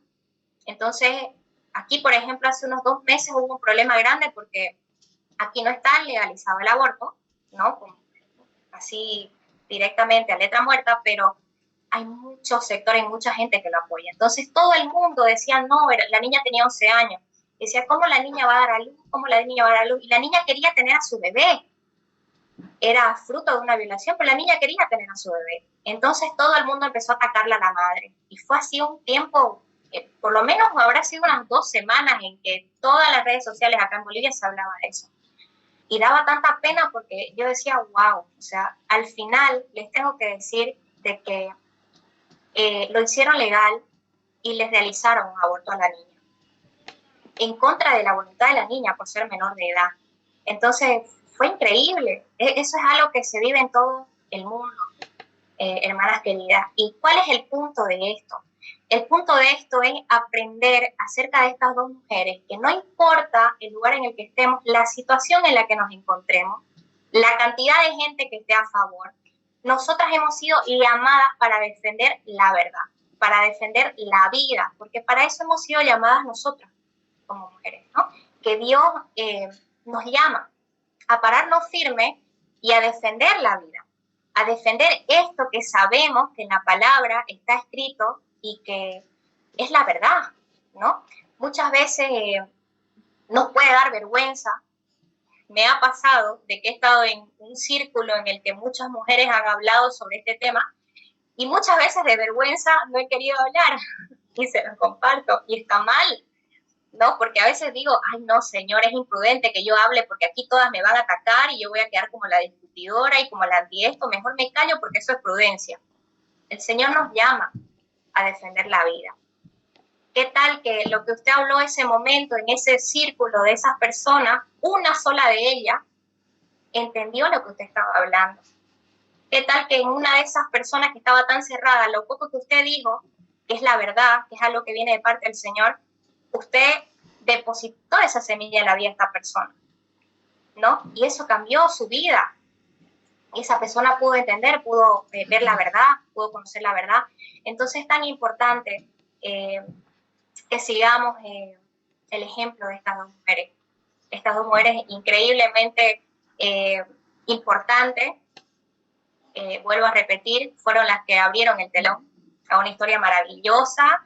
Speaker 3: Entonces, aquí, por ejemplo, hace unos 2 meses hubo un problema grande porque aquí no está legalizado el aborto, ¿no? Así directamente a letra muerta, pero hay muchos sectores y mucha gente que lo apoya. Entonces, todo el mundo decía, no, la niña tenía 11 años. Decía, ¿cómo la niña va a dar a luz? ¿Cómo la niña va a dar a luz? Y la niña quería tener a su bebé. Era fruto de una violación, pero la niña quería tener a su bebé. Entonces todo el mundo empezó a atacarla a la madre. Y fue así un tiempo, por lo menos habrá sido unas 2 semanas en que todas las redes sociales acá en Bolivia se hablaba de eso. Y daba tanta pena porque yo decía, wow, o sea, al final les tengo que decir de que lo hicieron legal y les realizaron un aborto a la niña, en contra de la voluntad de la niña por ser menor de edad. Entonces, fue increíble. Eso es algo que se vive en todo el mundo, hermanas queridas. ¿Y cuál es el punto de esto? El punto de esto es aprender acerca de estas dos mujeres, que no importa el lugar en el que estemos, la situación en la que nos encontremos, la cantidad de gente que esté a favor, nosotras hemos sido llamadas para defender la verdad, para defender la vida, porque para eso hemos sido llamadas nosotras como mujeres, ¿no? Que Dios nos llama a pararnos firmes y a defender la vida, a defender esto que sabemos que en la palabra está escrito y que es la verdad, ¿no? Muchas veces nos puede dar vergüenza. Me ha pasado de que he estado en un círculo en el que muchas mujeres han hablado sobre este tema y muchas veces de vergüenza no he querido hablar y se los comparto y está mal, ¿no? Porque a veces digo, ay no, Señor, es imprudente que yo hable porque aquí todas me van a atacar y yo voy a quedar como la discutidora y como la anti esto, mejor me callo porque eso es prudencia. El Señor nos llama a defender la vida. ¿Qué tal que lo que usted habló ese momento, en ese círculo de esas personas, una sola de ellas entendió lo que usted estaba hablando? ¿Qué tal que en una de esas personas que estaba tan cerrada, lo poco que usted dijo, que es la verdad, que es algo que viene de parte del Señor, usted depositó esa semilla en la vida de esta persona, ¿no? Y eso cambió su vida. Y esa persona pudo entender, pudo ver la verdad, pudo conocer la verdad. Entonces es tan importante que sigamos el ejemplo de estas dos mujeres increíblemente importantes. Vuelvo a repetir, fueron las que abrieron el telón a una historia maravillosa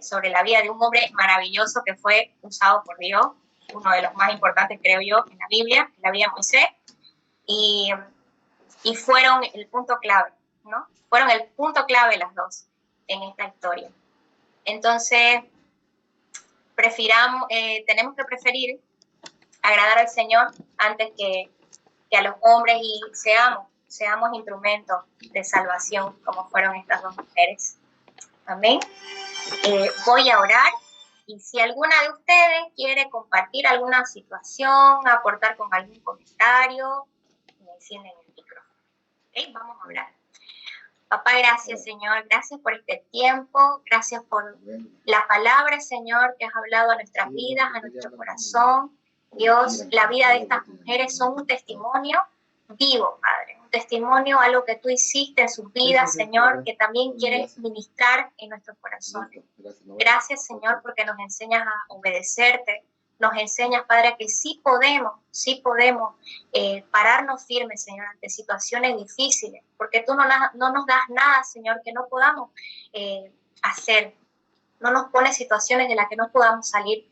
Speaker 3: sobre la vida de un hombre maravilloso que fue usado por Dios, uno de los más importantes, creo yo, en la Biblia, en la vida de Moisés, y fueron el punto clave, ¿no? Fueron el punto clave las dos en esta historia. Entonces, tenemos que preferir agradar al Señor antes que a los hombres y seamos instrumentos de salvación como fueron estas dos mujeres. Amén. Voy a orar y si alguna de ustedes quiere compartir alguna situación, aportar con algún comentario, me encienden el micrófono. ¿Okay? Vamos a orar. Papá, gracias, Señor. Gracias por este tiempo. Gracias por la palabra, Señor, que has hablado a nuestras vidas, a nuestro corazón. Dios, la vida de estas mujeres son un testimonio vivo, Padre. Un testimonio a lo que tú hiciste en sus vidas, Señor, que también quieres ministrar en nuestros corazones. Gracias, Señor, porque nos enseñas a obedecerte. Nos enseñas, Padre, que sí podemos pararnos firmes, Señor, ante situaciones difíciles, porque tú no nos das nada, Señor, que no podamos hacer. No nos pones situaciones de las que no podamos salir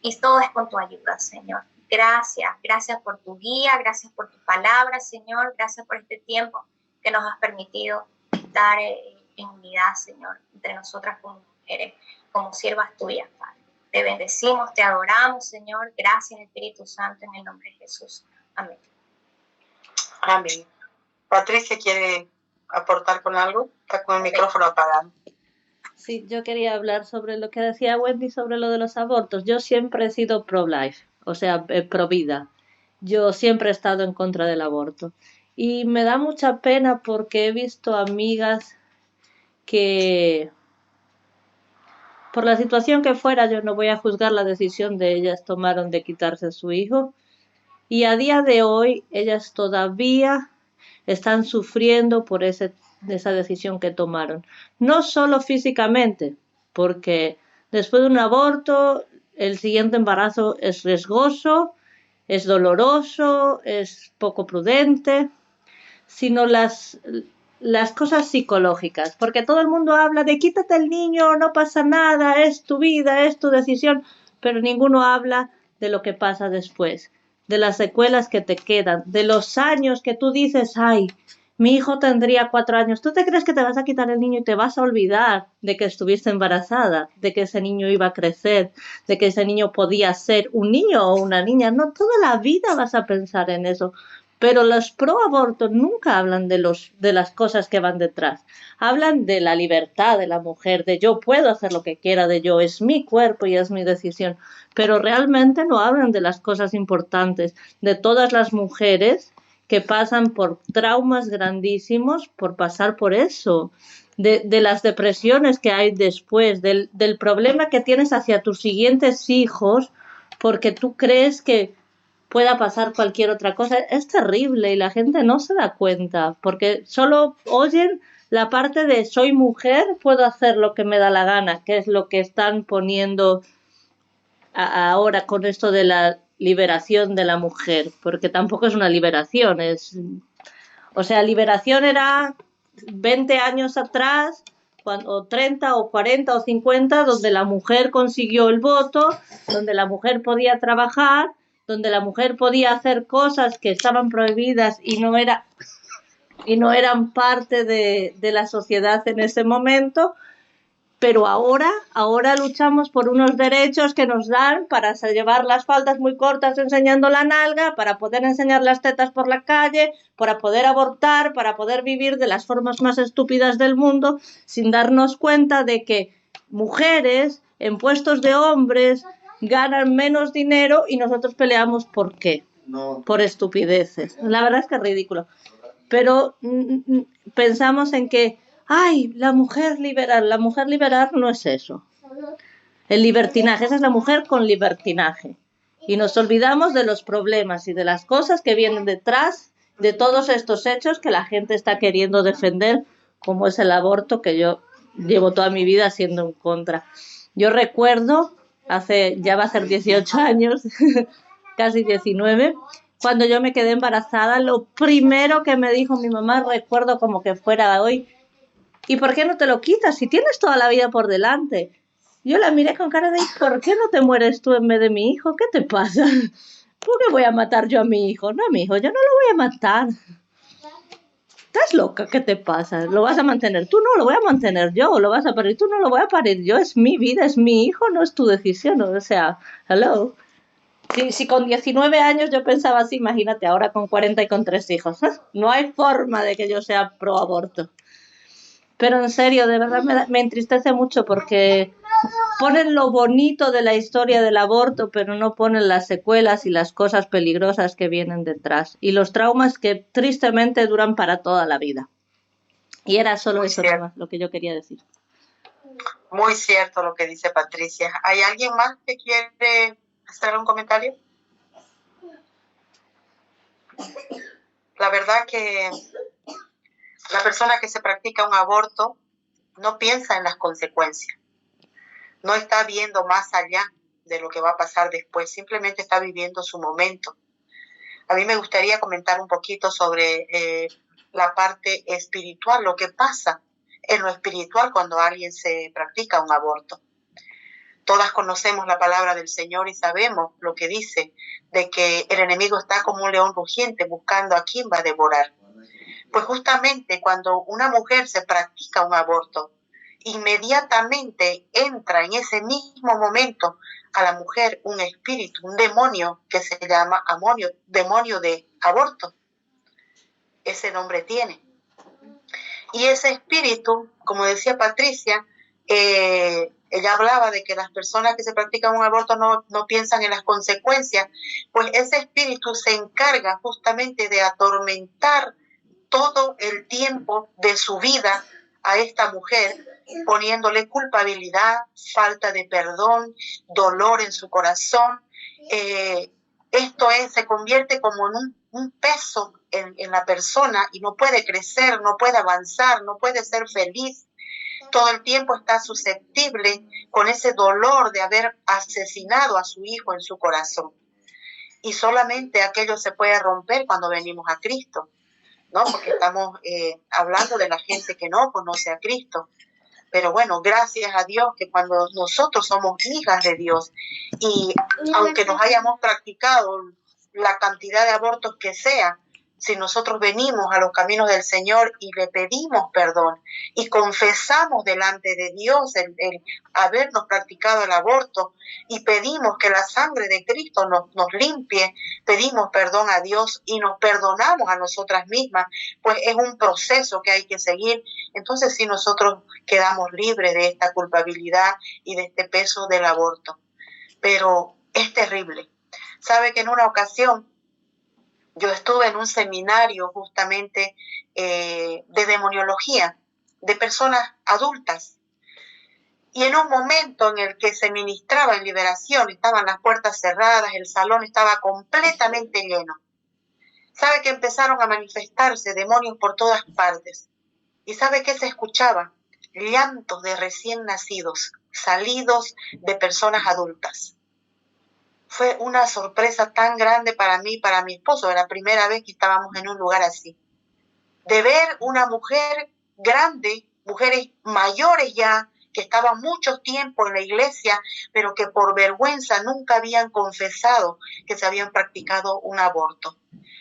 Speaker 3: y todo es con tu ayuda, Señor. Gracias por tu guía, gracias por tu palabra, Señor, gracias por este tiempo que nos has permitido estar en unidad, Señor, entre nosotras como mujeres, como siervas tuyas, Padre. Te bendecimos, te adoramos, Señor. Gracias, Espíritu Santo, en el nombre de Jesús. Amén.
Speaker 1: Amén. Patricia, ¿quiere aportar con algo? Está con el micrófono apagado.
Speaker 2: Sí, yo quería hablar sobre lo que decía Wendy sobre lo de los abortos. Yo siempre he sido pro-life, o sea, pro-vida. Yo siempre he estado en contra del aborto. Y me da mucha pena porque he visto amigas que, por la situación que fuera, yo no voy a juzgar la decisión de ellas tomaron de quitarse a su hijo. Y a día de hoy, ellas todavía están sufriendo por esa decisión que tomaron. No solo físicamente, porque después de un aborto, el siguiente embarazo es riesgoso, es doloroso, es poco prudente, sino las cosas psicológicas, porque todo el mundo habla de quítate el niño, no pasa nada, es tu vida, es tu decisión, pero ninguno habla de lo que pasa después, de las secuelas que te quedan, de los años que tú dices, ay, mi hijo tendría 4 años, ¿tú te crees que te vas a quitar el niño y te vas a olvidar de que estuviste embarazada, de que ese niño iba a crecer, de que ese niño podía ser un niño o una niña? No, toda la vida vas a pensar en eso. Pero los pro aborto nunca hablan de las cosas que van detrás. Hablan de la libertad de la mujer, de yo puedo hacer lo que quiera, de yo es mi cuerpo y es mi decisión. Pero realmente no hablan de las cosas importantes, de todas las mujeres que pasan por traumas grandísimos por pasar por eso. De las depresiones que hay después, del problema que tienes hacia tus siguientes hijos, porque tú crees que pueda pasar cualquier otra cosa. Es terrible y la gente no se da cuenta, porque solo oyen la parte de soy mujer, puedo hacer lo que me da la gana, que es lo que están poniendo ahora con esto de la liberación de la mujer, porque tampoco es una liberación, o sea, liberación era 20 años atrás, o 30 o 40 o 50, donde la mujer consiguió el voto, donde la mujer podía trabajar, donde la mujer podía hacer cosas que estaban prohibidas y no eran parte de la sociedad en ese momento. Pero ahora luchamos por unos derechos que nos dan para llevar las faldas muy cortas enseñando la nalga, para poder enseñar las tetas por la calle, para poder abortar, para poder vivir de las formas más estúpidas del mundo, sin darnos cuenta de que mujeres en puestos de hombres ganan menos dinero y nosotros peleamos ¿por qué? No. Por estupideces. La verdad es que es ridículo. Pero pensamos en que ¡ay, la mujer liberar no es eso! El libertinaje, esa es la mujer con libertinaje. Y nos olvidamos de los problemas y de las cosas que vienen detrás de todos estos hechos que la gente está queriendo defender, como es el aborto, que yo llevo toda mi vida siendo en contra. Yo recuerdo, ya va a ser 18 años, casi 19, cuando yo me quedé embarazada, lo primero que me dijo mi mamá, recuerdo como que fuera hoy, ¿y por qué no te lo quitas si tienes toda la vida por delante? Yo la miré con cara de ¿por qué no te mueres tú en vez de mi hijo? ¿Qué te pasa? ¿Por qué voy a matar yo a mi hijo? No, mi hijo, yo no lo voy a matar. ¿Estás loca? ¿Qué te pasa? ¿Lo vas a mantener tú? No, lo voy a mantener yo. ¿Lo vas a parir tú? No, lo voy a parir yo. Es mi vida, es mi hijo, no es tu decisión. O sea, hello. Si con 19 años yo pensaba así, imagínate ahora con 40 y con 3 hijos. No hay forma de que yo sea pro aborto. Pero en serio, de verdad me entristece mucho porque ponen lo bonito de la historia del aborto, pero no ponen las secuelas y las cosas peligrosas que vienen detrás. Y los traumas que tristemente duran para toda la vida. Y era solo eso lo que yo quería decir.
Speaker 1: Muy cierto lo que dice Patricia. ¿Hay alguien más que quiere hacer un comentario? La verdad que la persona que se practica un aborto no piensa en las consecuencias, no está viendo más allá de lo que va a pasar después, simplemente está viviendo su momento. A mí me gustaría comentar un poquito sobre la parte espiritual, lo que pasa en lo espiritual cuando alguien se practica un aborto. Todas conocemos la palabra del Señor y sabemos lo que dice, de que el enemigo está como un león rugiente buscando a quién va a devorar. Pues justamente cuando una mujer se practica un aborto, inmediatamente entra en ese mismo momento a la mujer un espíritu, un demonio que se llama demonio de aborto. Ese nombre tiene. Y ese espíritu, como decía Patricia, ella hablaba de que las personas que se practican un aborto no piensan en las consecuencias, pues ese espíritu se encarga justamente de atormentar todo el tiempo de su vida a esta mujer, poniéndole culpabilidad, falta de perdón, dolor en su corazón. Esto se convierte como en un peso en la persona y no puede crecer, no puede avanzar, no puede ser feliz. Todo el tiempo está susceptible con ese dolor de haber asesinado a su hijo en su corazón. Y solamente aquello se puede romper cuando venimos a Cristo, ¿no? Porque estamos hablando de la gente que no conoce a Cristo. Pero bueno, gracias a Dios que cuando nosotros somos hijas de Dios y aunque nos hayamos practicado la cantidad de abortos que sea, si nosotros venimos a los caminos del Señor y le pedimos perdón y confesamos delante de Dios el habernos practicado el aborto y pedimos que la sangre de Cristo nos limpie, pedimos perdón a Dios y nos perdonamos a nosotras mismas, pues es un proceso que hay que seguir. Entonces sí, nosotros quedamos libres de esta culpabilidad y de este peso del aborto. Pero es terrible. Sabe que en una ocasión yo estuve en un seminario justamente de demoniología, de personas adultas. Y en un momento en el que se ministraba en liberación, estaban las puertas cerradas, el salón estaba completamente lleno. ¿Sabe que empezaron a manifestarse demonios por todas partes? ¿Y sabe qué se escuchaba? Llantos de recién nacidos, salidos de personas adultas. Fue una sorpresa tan grande para mí y para mi esposo. Era la primera vez que estábamos en un lugar así. De ver una mujer grande, mujeres mayores ya, que estaban mucho tiempo en la iglesia, pero que por vergüenza nunca habían confesado que se habían practicado un aborto.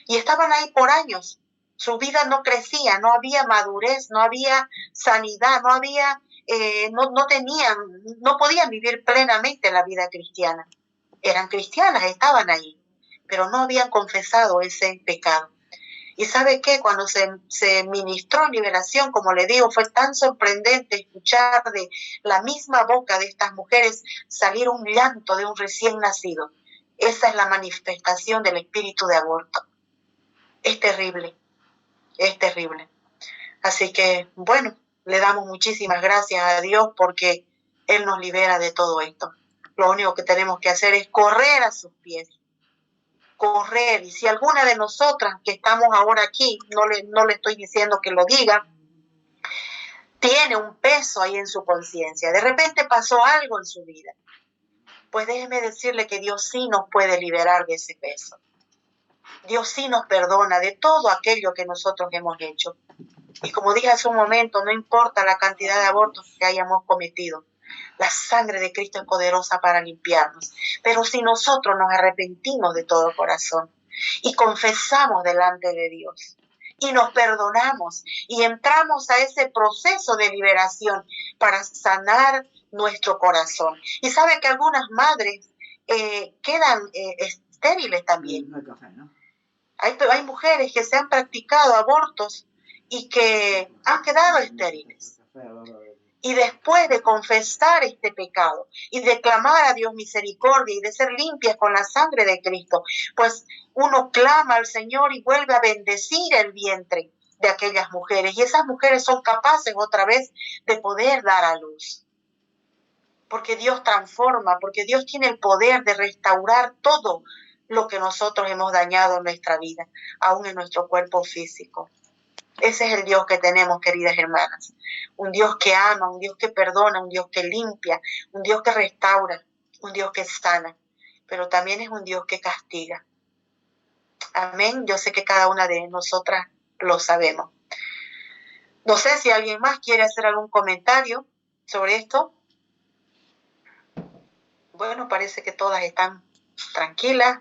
Speaker 1: Y estaban ahí por años. Su vida no crecía, no había madurez, no había sanidad, no había, no podían vivir plenamente la vida cristiana. Eran cristianas, estaban ahí, pero no habían confesado ese pecado. Y ¿sabe qué? Cuando se ministró en liberación, como le digo, fue tan sorprendente escuchar de la misma boca de estas mujeres salir un llanto de un recién nacido. Esa es la manifestación del espíritu de aborto. Es terrible, es terrible. Así que, bueno, le damos muchísimas gracias a Dios porque Él nos libera de todo esto. Lo único que tenemos que hacer es correr a sus pies. Correr. Y si alguna de nosotras que estamos ahora aquí, no le estoy diciendo que lo diga, tiene un peso ahí en su conciencia, de repente pasó algo en su vida, pues déjeme decirle que Dios sí nos puede liberar de ese peso. Dios sí nos perdona de todo aquello que nosotros hemos hecho. Y como dije hace un momento, no importa la cantidad de abortos que hayamos cometido, la sangre de Cristo es poderosa para limpiarnos. Pero si nosotros nos arrepentimos de todo corazón y confesamos delante de Dios y nos perdonamos y entramos a ese proceso de liberación para sanar nuestro corazón. Y sabe que algunas madres quedan estériles también. Hay mujeres que se han practicado abortos y que han quedado estériles. Y después de confesar este pecado y de clamar a Dios misericordia y de ser limpias con la sangre de Cristo, pues uno clama al Señor y vuelve a bendecir el vientre de aquellas mujeres. Y esas mujeres son capaces otra vez de poder dar a luz. Porque Dios transforma, porque Dios tiene el poder de restaurar todo lo que nosotros hemos dañado en nuestra vida, aún en nuestro cuerpo físico. Ese es el Dios que tenemos, queridas hermanas. Un Dios que ama, un Dios que perdona, un Dios que limpia, un Dios que restaura, un Dios que sana, pero también es un Dios que castiga. Amén. Yo sé que cada una de nosotras lo sabemos. No sé si alguien más quiere hacer algún comentario sobre esto. Bueno, parece que todas están tranquilas.